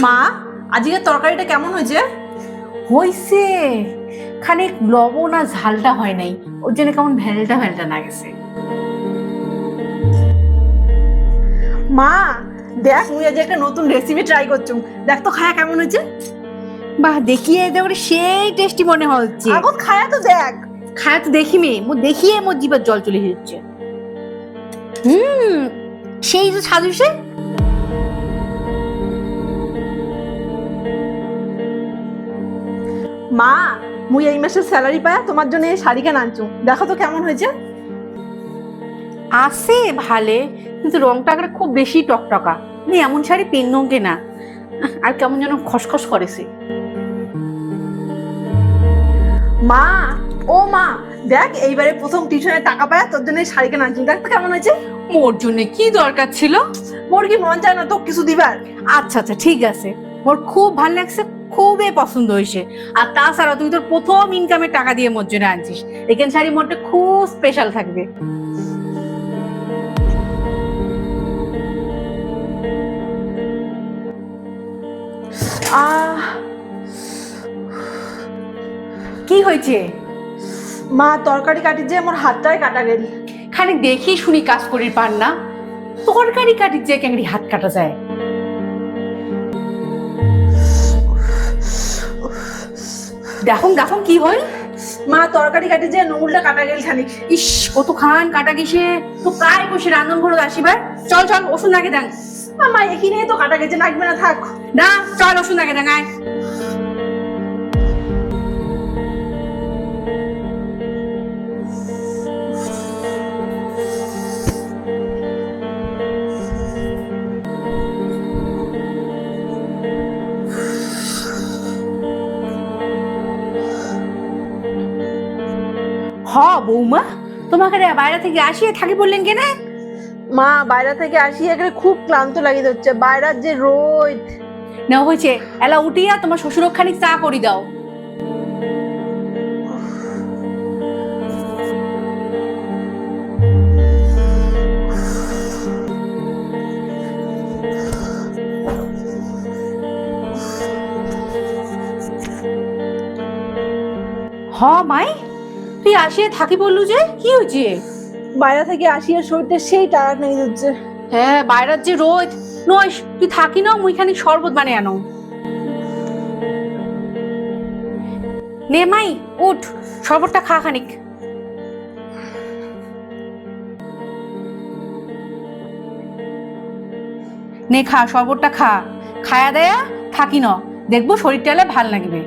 মা, আজকের তরকারিটা কেমন হয়েছে? হইছে, খানিক লবণ আর ঝালটা হয় নাই, ওর জন্য কেমন ভ্যালটা ভ্যালটা না গেছে। মা দেখ, মুই আজ একটা নতুন রেসিপি ট্রাই করছুম, দেখ তো খায়া কেমন হয়েছে। বাহ, দেখিয়ে দেবরে সেই টেস্টি মনে হচ্ছে। আগত খায়া তো দেখ। খায় তো দেখি মে, দেখিয়ে মোর জিভার জল চলে যাচ্ছে। সেই যে স্বাদ হইছে। মা, মুই এই মাসের স্যালারি পায়া তোমার জন্য এই শাড়ি কেন আনছুম, দেখো তো কেমন হয়েছে। আছে ভালে, কিন্তু রংটা আগে খুব বেশি টকটকা। আমি এমন শাড়ি পেন্নকে না, আর কেমন যেন খসখস করেছে। মা, ও মা, দেখ এইবারে প্রথম টিউশনের টাকা পায়া তোর জন্য এই শাড়ি কেন আনছুম, দেখ তো কেমন হয়েছে। মোর জন্য কি দরকার ছিল? মোর কি মন চায় না তো কিছু দিবার? আচ্ছা আচ্ছা, ঠিক আছে, মোর খুব ভালো লাগছে, খুবই পছন্দ হয়েছে। আর তাছাড়া তুই তোর প্রথম ইনকামের টাকা দিয়ে মোর জন্য আনছিস, এখান শাড়ি মোরটা খুব স্পেশাল থাকবে। আহ কি হয়েছে? মা, তরকারি কাটি যে মোর হাতটাই কাটা গেল। খানিক দেখি শুনি কাজ করির পার না, তরকারি কাটির যে কেঙ্গড়ি হাত কাটা যায়। দেখুন দেখুন কি হল। মা, তরকারি কাটি যে নুমুলটা কাটা গেল খানিক। ইস, কত খান কাটা গেছে তো, প্রায় বসে রান্ধন ঘর আসিবার। চল চল, ওষুধ নাকি দেন। মা, এখানে তো কাটা গেছে, লাগবে না, থাক। না, চল ওষুধ নাকি দেন, আয়। হ বৌমা, তোমাকে রে বাইরে থেকে আসিয়ে থাকি বললেন কেন? মা, বাইরে থেকে আসি এখানে খুব ক্লান্ত লাগিয়ে হচ্ছে, বাইরের যে রোদ। না হয়েছে, এলা উঠিয়া তোমার শ্বশুর খানিক চা করি দাও। হ মাই, তুই আসিয়ে থাকি বললু যে, কি হয়েছে? বাইরে থেকে আসিয়ে শরীরটা সেই টায়ার্ড লেগে যাচ্ছে। হ্যাঁ, বাইরের যে রোদ, নয় তুই থাকি না, মুইখানি শরবত বানিয়ে আনো। নে মাই, উঠ, শরবতটা খা খানিক। নে খা, শরবতটা খা, খায়া দেয়া থাকি ন, দেখবো শরীরটা এলে ভাল লাগবে।